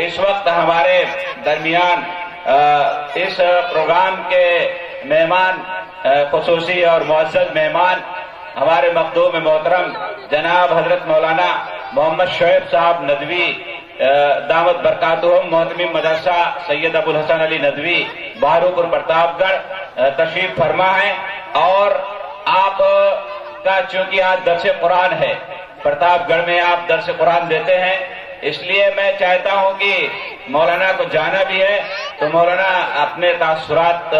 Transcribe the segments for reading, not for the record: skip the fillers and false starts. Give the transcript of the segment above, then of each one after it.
اس وقت ہمارے درمیان اس پروگرام کے مہمان خصوصی اور معزز مہمان ہمارے مخدوم محترم جناب حضرت مولانا محمد شعیب صاحب ندوی دعوت برکاتہم محتمم مدرسہ سید ابو الحسن علی ندوی بہاروپور پرتاپ گڑھ تشریف فرما ہے، اور آپ کا چونکہ آج درس قرآن ہے، پرتاپ گڑھ میں آپ درس قرآن دیتے ہیں، اس لیے میں چاہتا ہوں کہ مولانا کو جانا بھی ہے تو مولانا اپنے تاثرات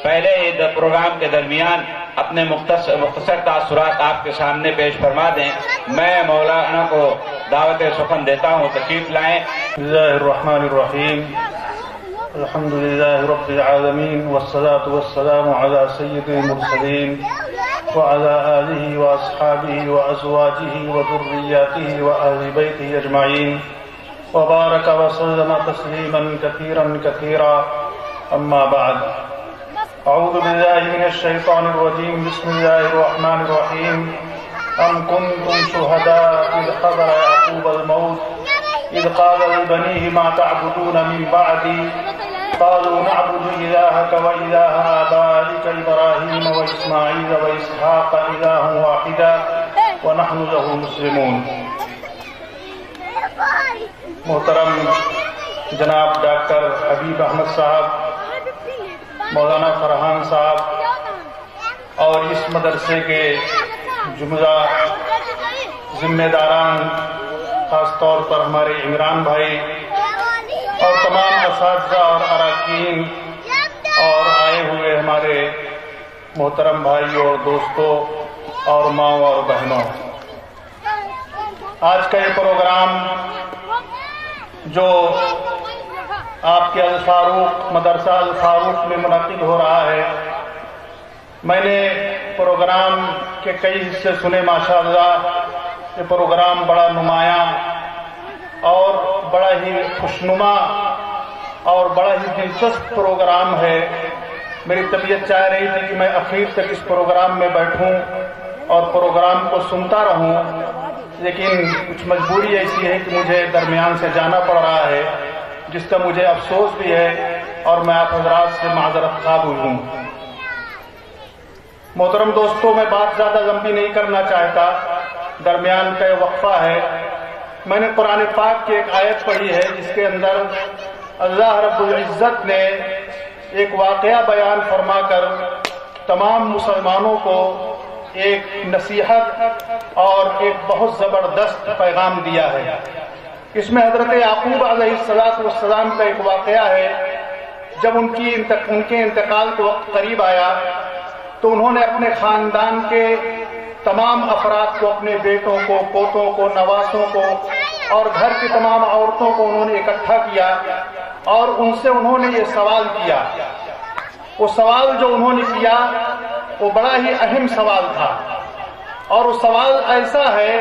پہلے ہی پروگرام کے درمیان اپنے مختصر تاثرات آپ کے سامنے پیش فرما دیں۔ میں مولانا کو دعوت سخن دیتا ہوں، تشریف لائیں۔ بسم اللہ الرحمن الرحیم، الحمد للہ رب العالمین والصلاة والسلام علی سید المرسلین وعلى آلہ واصحابہ وازواجہ وذریاتہ وآل بیتہ اجمعین وبارک وسلم تسلیما کثیرا کثیرا، اما بعد۔ اعوذ باللہ من الشیطان الرجیم، بسم اللہ الرحمن الرحیم۔ ام کنتم شہداء اذ حضر یعقوب الموت اذ قال لبنیہ ما تعبدون من بعدی قالوا نعبد إلهك وإله آبائك إبراهيم وإسماعيل وإسحاق إلها واحدا ونحن له مسلمون۔ محترم جناب ڈاکٹر حبیب احمد صاحب، مولانا فرحان صاحب اور اس مدرسے کے جملہ ذمہ داران، خاص طور پر ہمارے عمران بھائی اور تمام اساتذہ اور اراکین اور آئے ہوئے ہمارے محترم بھائیوں اور دوستوں اور ماؤں اور بہنوں، آج کا یہ پروگرام جو آپ کے الفاروق مدرسہ الفاروق میں منعقد ہو رہا ہے، میں نے پروگرام کے کئی حصے سنے، ماشاءاللہ یہ پروگرام بڑا نمایاں اور بڑا ہی خوشنما اور بڑا ہی دلچسپ پروگرام ہے۔ میری طبیعت چاہ رہی تھی کہ میں اخیر تک اس پروگرام میں بیٹھوں اور پروگرام کو سنتا رہوں، لیکن کچھ مجبوری ایسی ہے کہ مجھے درمیان سے جانا پڑ رہا ہے، جس کا مجھے افسوس بھی ہے اور میں آپ حضرات سے معذرت خواہ ہوں۔ محترم دوستوں، میں بات زیادہ لمبی نہیں کرنا چاہتا، درمیان کا وقفہ ہے۔ میں نے قرآن پاک کی ایک آیت پڑھی ہے جس کے اندر اللہ رب العزت نے ایک واقعہ بیان فرما کر تمام مسلمانوں کو ایک نصیحت اور ایک بہت زبردست پیغام دیا ہے۔ اس میں حضرت یعقوب علیہ السلام کا ایک واقعہ ہے۔ جب ان کے انتقال کا وقت قریب آیا تو انہوں نے اپنے خاندان کے تمام افراد کو، اپنے بیٹوں کو، پوتوں کو، نواسوں کو اور گھر کی تمام عورتوں کو انہوں نے اکٹھا کیا اور ان سے انہوں نے یہ سوال کیا۔ وہ سوال جو انہوں نے کیا وہ بڑا ہی اہم سوال تھا، اور وہ سوال ایسا ہے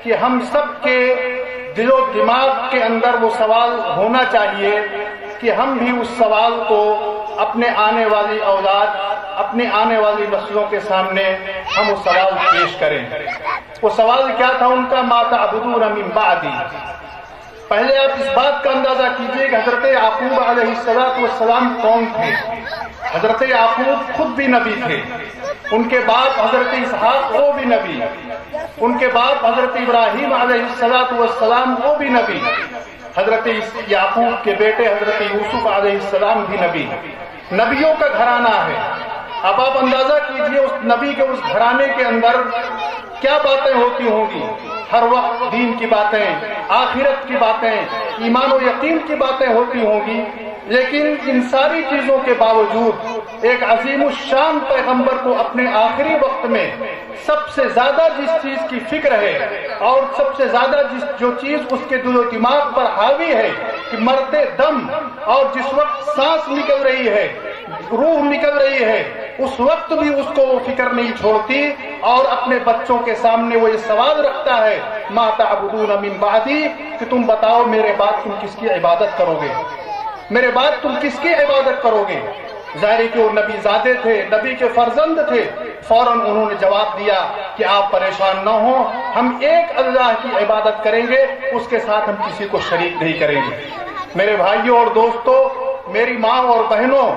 کہ ہم سب کے دل و دماغ کے اندر وہ سوال ہونا چاہیے کہ ہم بھی اس سوال کو اپنے آنے والی اولاد، اپنے آنے والی نسلوں کے سامنے ہم وہ سوال پیش کریں۔ وہ سوال کیا تھا ان کا؟ ما تعبدون من بعدی۔ پہلے آپ اس بات کا اندازہ کیجئے کہ حضرت یعقوب علیہ السلام کون تھے۔ حضرت یعقوب خود بھی نبی تھے، ان کے باپ حضرت اسحاق وہ بھی نبی، ان کے باپ حضرت ابراہیم علیہ السلام وہ بھی نبی، حضرت یعقوب کے بیٹے حضرت یوسف علیہ السلام بھی نبی، نبیوں کا گھرانہ ہے۔ اب آپ اندازہ کیجئے اس نبی کے اس گھرانے کے اندر کیا باتیں ہوتی ہوں گی۔ ہر وقت دین کی باتیں، آخرت کی باتیں، ایمان و یقین کی باتیں ہوتی ہوں گی، لیکن ان ساری چیزوں کے باوجود ایک عظیم الشان پیغمبر کو اپنے آخری وقت میں سب سے زیادہ جس چیز کی فکر ہے اور سب سے زیادہ جو چیز اس کے دل و دماغ پر حاوی ہے کہ مرتے دم اور جس وقت سانس نکل رہی ہے، روح نکل رہی ہے، اس وقت بھی اس کو وہ فکر نہیں چھوڑتی اور اپنے بچوں کے سامنے وہ یہ سوال رکھتا ہے ما تعبدون من بعدی، کہ تم بتاؤ میرے بعد تم کس کی عبادت کرو گے، میرے بعد تم کس کی عبادت کرو گے۔ ظاہر ہے کہ وہ نبی زادے تھے، نبی کے فرزند تھے، فوراً انہوں نے جواب دیا کہ آپ پریشان نہ ہوں، ہم ایک اللہ کی عبادت کریں گے، اس کے ساتھ ہم کسی کو شریک نہیں کریں گے۔ میرے بھائیوں اور دوستوں، میری ماں اور بہنوں،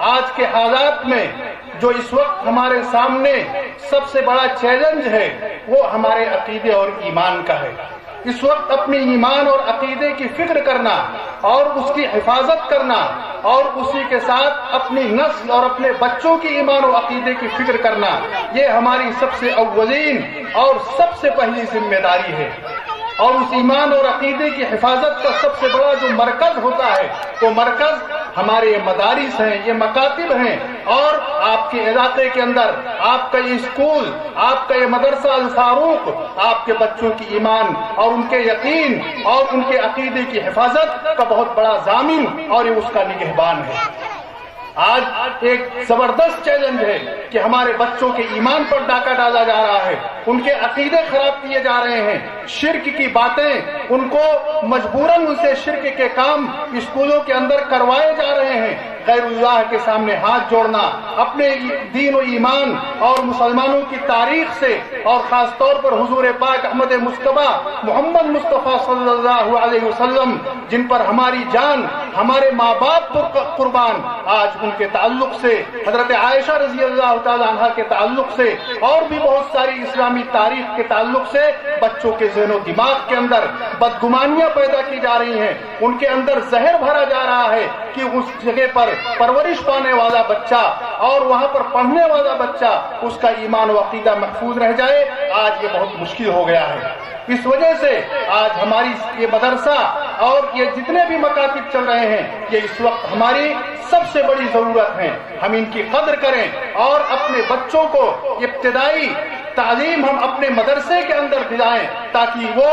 آج کے حالات میں جو اس وقت ہمارے سامنے سب سے بڑا چیلنج ہے وہ ہمارے عقیدے اور ایمان کا ہے۔ اس وقت اپنے ایمان اور عقیدے کی فکر کرنا اور اس کی حفاظت کرنا اور اسی کے ساتھ اپنی نسل اور اپنے بچوں کی ایمان و عقیدے کی فکر کرنا، یہ ہماری سب سے اولین اور سب سے پہلی ذمہ داری ہے۔ اور اس ایمان اور عقیدے کی حفاظت کا سب سے بڑا جو مرکز ہوتا ہے وہ مرکز ہمارے یہ مدارس ہیں، یہ مکاتب ہیں، اور آپ کے علاقے کے اندر آپ کا یہ اسکول، آپ کا یہ مدرسہ الفاروق آپ کے بچوں کی ایمان اور ان کے یقین اور ان کے عقیدے کی حفاظت کا بہت بڑا ضامن اور یہ اس کا نگہبان ہے۔ آج ایک زبردست چیلنج ہے کہ ہمارے بچوں کے ایمان پر ڈاکہ ڈالا جا رہا ہے، ان کے عقیدے خراب کیے جا رہے ہیں، شرک کی باتیں ان کو مجبوراً ان سے شرک کے کام اسکولوں کے اندر کروائے جا رہے ہیں۔ غیر اللہ کے سامنے ہاتھ جوڑنا، اپنے دین و ایمان اور مسلمانوں کی تاریخ سے اور خاص طور پر حضور پاک احمد مصطفیٰ محمد مصطفیٰ صلی اللہ علیہ وسلم جن پر ہماری جان، ہمارے ماں باپ پر قربان، آج ان کے تعلق سے، حضرت عائشہ رضی اللہ تعالی عنہ کے تعلق سے اور بھی بہت ساری اسلامی تاریخ کے تعلق سے بچوں کے ذہن و دماغ کے اندر بدگمانیاں پیدا کی جا رہی ہیں، ان کے اندر زہر بھرا جا رہا ہے کہ اس جگہ پر پرورش پانے والا بچہ اور وہاں پر پڑھنے والا بچہ اس کا ایمان و عقیدہ محفوظ رہ جائے، آج یہ بہت مشکل ہو گیا ہے۔ اس وجہ سے آج ہماری یہ مدرسہ اور یہ جتنے بھی مکاتب چل رہے ہیں یہ اس وقت ہماری سب سے بڑی ضرورت ہے، ہم ان کی قدر کریں اور اپنے بچوں کو ابتدائی تعلیم ہم اپنے مدرسے کے اندر دلائیں تاکہ وہ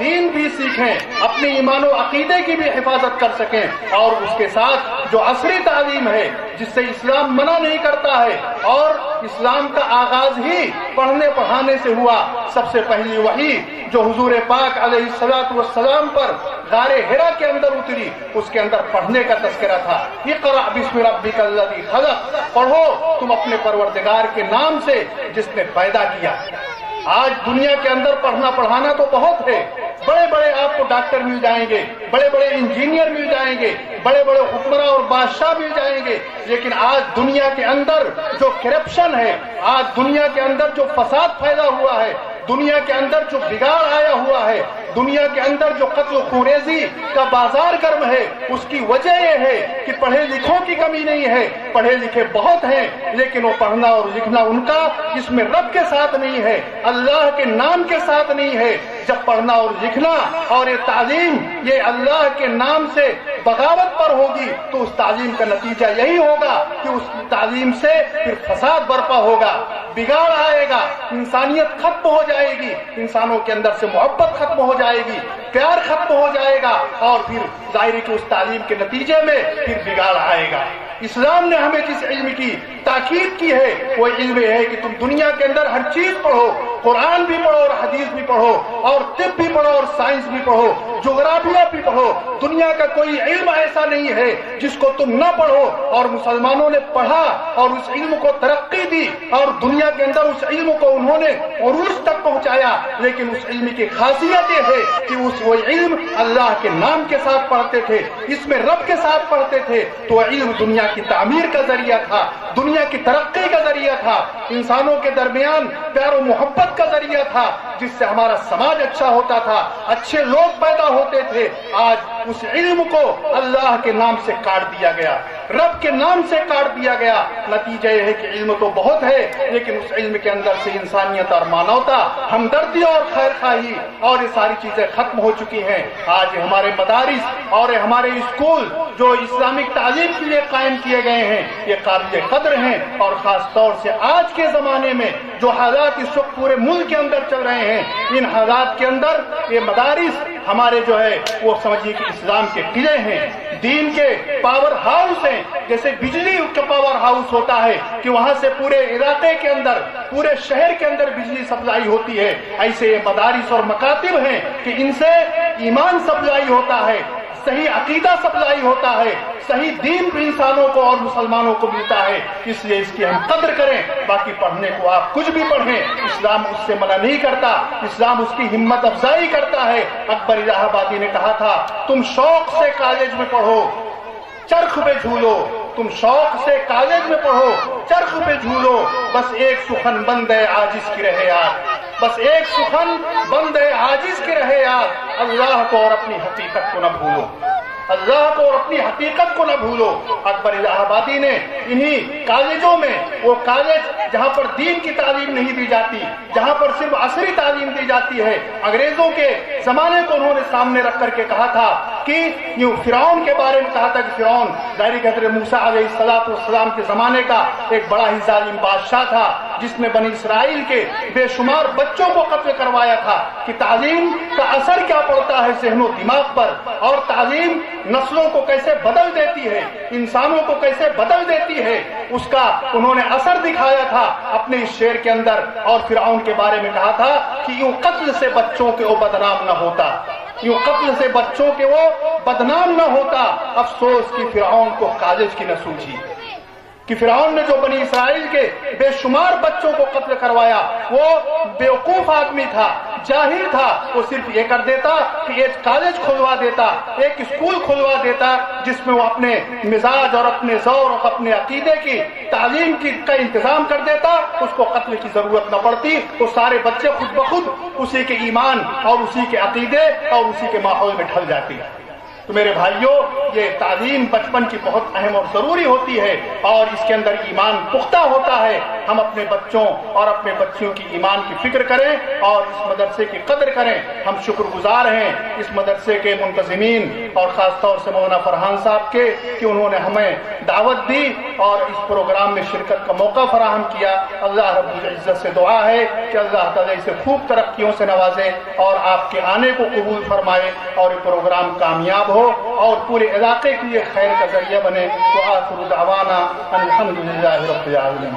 دین بھی سیکھیں، اپنے ایمان و عقیدے کی بھی حفاظت کر سکیں، اور اس کے ساتھ جو عصری تعلیم ہے جس سے اسلام منع نہیں کرتا ہے اور اسلام کا آغاز ہی پڑھنے پڑھانے سے ہوا، سب سے پہلی وحی جو حضور پاک علیہ الصلوۃ والسلام پر غار حرا کے اندر اتری، اس کے اندر پڑھنے کا تذکرہ تھا۔ اقرأ بسم ربک الذی خلق، پڑھو تم اپنے پروردگار کے نام سے جس نے پیدا کیا۔ آج دنیا کے اندر پڑھنا پڑھانا تو بہت ہے، بڑے بڑے آپ کو ڈاکٹر مل جائیں گے، بڑے بڑے انجینئر مل جائیں گے، بڑے بڑے حکمراں اور بادشاہ مل جائیں گے، لیکن آج دنیا کے اندر جو کرپشن ہے، آج دنیا کے اندر جو فساد پھیلا ہوا ہے، دنیا کے اندر جو بگاڑ آیا ہوا ہے، دنیا کے اندر جو قتل و خونریزی کا بازار گرم ہے، اس کی وجہ یہ ہے کہ پڑھے لکھوں کی کمی نہیں ہے، پڑھے لکھے بہت ہیں لیکن وہ پڑھنا اور لکھنا ان کا اس میں رب کے ساتھ نہیں ہے، اللہ کے نام کے ساتھ نہیں ہے۔ جب پڑھنا اور لکھنا اور یہ تعلیم یہ اللہ کے نام سے بغاوت پر ہوگی تو اس تعلیم کا نتیجہ یہی ہوگا کہ اس تعلیم سے پھر فساد برپا ہوگا، بگاڑ آئے گا، انسانیت ختم ہو جائے گی، انسانوں کے اندر سے محبت ختم ہو جائے گی، پیار ختم ہو جائے گا، اور پھر ظاہر ہے کہ اس تعلیم کے نتیجے میں پھر بگاڑ آئے گا۔ اسلام نے ہمیں جس علم کی تاکید کی ہے وہ علم یہ ہے کہ تم دنیا کے اندر ہر چیز پڑھو، قرآن بھی پڑھو اور حدیث بھی پڑھو اور طب بھی پڑھو اور سائنس بھی پڑھو، جغرافیہ بھی پڑھو، دنیا کا کوئی علم ایسا نہیں ہے جس کو تم نہ پڑھو، اور مسلمانوں نے پڑھا اور اس علم کو ترقی دی اور دنیا کے اندر اس علم کو انہوں نے عروج تک پہنچایا، لیکن اس علم کی خاصیت یہ ہے کہ وہ علم اللہ کے نام کے ساتھ پڑھتے تھے، اس میں رب کے ساتھ پڑھتے تھے، تو علم دنیا کی تعمیر کا ذریعہ تھا، دنیا کی ترقی کا ذریعہ تھا، انسانوں کے درمیان پیار و محبت کا ذریعہ تھا، جس سے ہمارا سماج اچھا ہوتا تھا، اچھے لوگ پیدا ہوتے تھے۔ آج اس علم کو اللہ کے نام سے کاٹ دیا گیا، رب کے نام سے کاٹ دیا گیا، نتیجہ یہ ہے کہ علم تو بہت ہے لیکن اس علم کے اندر سے انسانیت اور مانوتا، ہمدردی اور خیر خواہی اور یہ ساری چیزیں ختم ہو چکی ہیں۔ آج ہمارے مدارس اور ہمارے اسکول جو اسلامک تعلیم کے لیے قائم کیے گئے ہیں یہ قابل قدر ہیں، اور خاص طور سے آج کے زمانے میں جو حالات اس وقت پورے ملک کے اندر چل رہے ہیں، ان حالات کے اندر یہ مدارس ہمارے جو ہے وہ سمجھیے کہ اسلام کے قلعے ہیں، دین کے پاور ہاؤس ہیں، جیسے بجلی کا پاور ہاؤس ہوتا ہے کہ وہاں سے پورے علاقے کے اندر، پورے شہر کے اندر بجلی سپلائی ہوتی ہے، ایسے یہ مدارس اور مکاتب ہیں کہ ان سے ایمان سپلائی ہوتا ہے، صحیح عقیدہ سپلائی ہوتا ہے، صحیح دین انسانوں کو اور مسلمانوں کو ملتا ہے، اس لیے اس کی ہم قدر کریں۔ باقی پڑھنے کو آپ کچھ بھی پڑھیں، اسلام اس سے منع نہیں کرتا، اسلام اس کی ہمت افزائی کرتا ہے۔ اکبر الہ آبادی نے کہا تھا تم شوق سے کالج میں پڑھو، چرخ پہ جھولو، تم شوق سے کالج میں پڑھو، چرخ پہ جھولو، بس ایک سخن بند ہے عاجز کی رہے یاد، بس ایک سخن بند ہے عاجز کی رہے یاد، اللہ کو اور اپنی حقیقت کو نہ بھولو، اللہ کو اور اپنی حقیقت کو نہ بھولو۔ اکبر الہ آبادی نے انہی کالجوں میں، وہ کالج جہاں پر دین کی تعلیم نہیں دی جاتی، جہاں پر صرف عصری تعلیم دی جاتی ہے، انگریزوں کے زمانے کو انہوں نے سامنے رکھ کر کے کہا تھا کہ یوں فرعون کے بارے میں کہا تھا کہ فرعون ظاہری حضرت موسیٰ علیہ السلام کے زمانے کا ایک بڑا ہی ظالم بادشاہ تھا، جس نے بنی اسرائیل کے بے شمار بچوں کو قتل کروایا تھا، کہ تعلیم کا اثر کیا پڑتا ہے ذہن و دماغ پر، اور تعلیم نسلوں کو کیسے بدل دیتی ہے، انسانوں کو کیسے بدل دیتی ہے، اس کا انہوں نے اثر دکھایا تھا اپنے اس شعر کے اندر۔ اور فرعون کے بارے میں کہا تھا کہ یوں قتل سے بچوں کے وہ بدنام نہ ہوتا، یوں قتل سے بچوں کے وہ بدنام نہ ہوتا، افسوس کہ فرعون کو کالج کی نہ سوچی، کہ فرعون نے جو بنی اسرائیل کے بے شمار بچوں کو قتل کروایا، وہ بیوقوف آدمی تھا، جاہل تھا، وہ صرف یہ کر دیتا کہ ایک کالج کھلوا دیتا، ایک اسکول کھلوا دیتا، جس میں وہ اپنے مزاج اور اپنے ذوق اور اپنے عقیدے کی تعلیم کا انتظام کر دیتا، اس کو قتل کی ضرورت نہ پڑتی، وہ سارے بچے خود بخود اسی کے ایمان اور اسی کے عقیدے اور اسی کے ماحول میں ڈھل جاتی ہے۔ تو میرے بھائیوں، یہ تعلیم بچپن کی بہت اہم اور ضروری ہوتی ہے، اور اس کے اندر ایمان پختہ ہوتا ہے۔ ہم اپنے بچوں اور اپنے بچیوں کی ایمان کی فکر کریں اور اس مدرسے کی قدر کریں۔ ہم شکر گزار ہیں اس مدرسے کے منتظمین اور خاص طور سے مولانا فرحان صاحب کے، کہ انہوں نے ہمیں دعوت دی اور اس پروگرام میں شرکت کا موقع فراہم کیا۔ اللہ رب العزت سے دعا ہے کہ اللہ تعالیٰ اسے خوب ترقیوں سے نوازے اور آپ کے آنے کو قبول فرمائے، اور یہ پروگرام کامیاب ہو اور پورے علاقے کے لیے خیر کا ذریعہ بنے۔ وآخر دعوانا الحمدللہ رب العالمین۔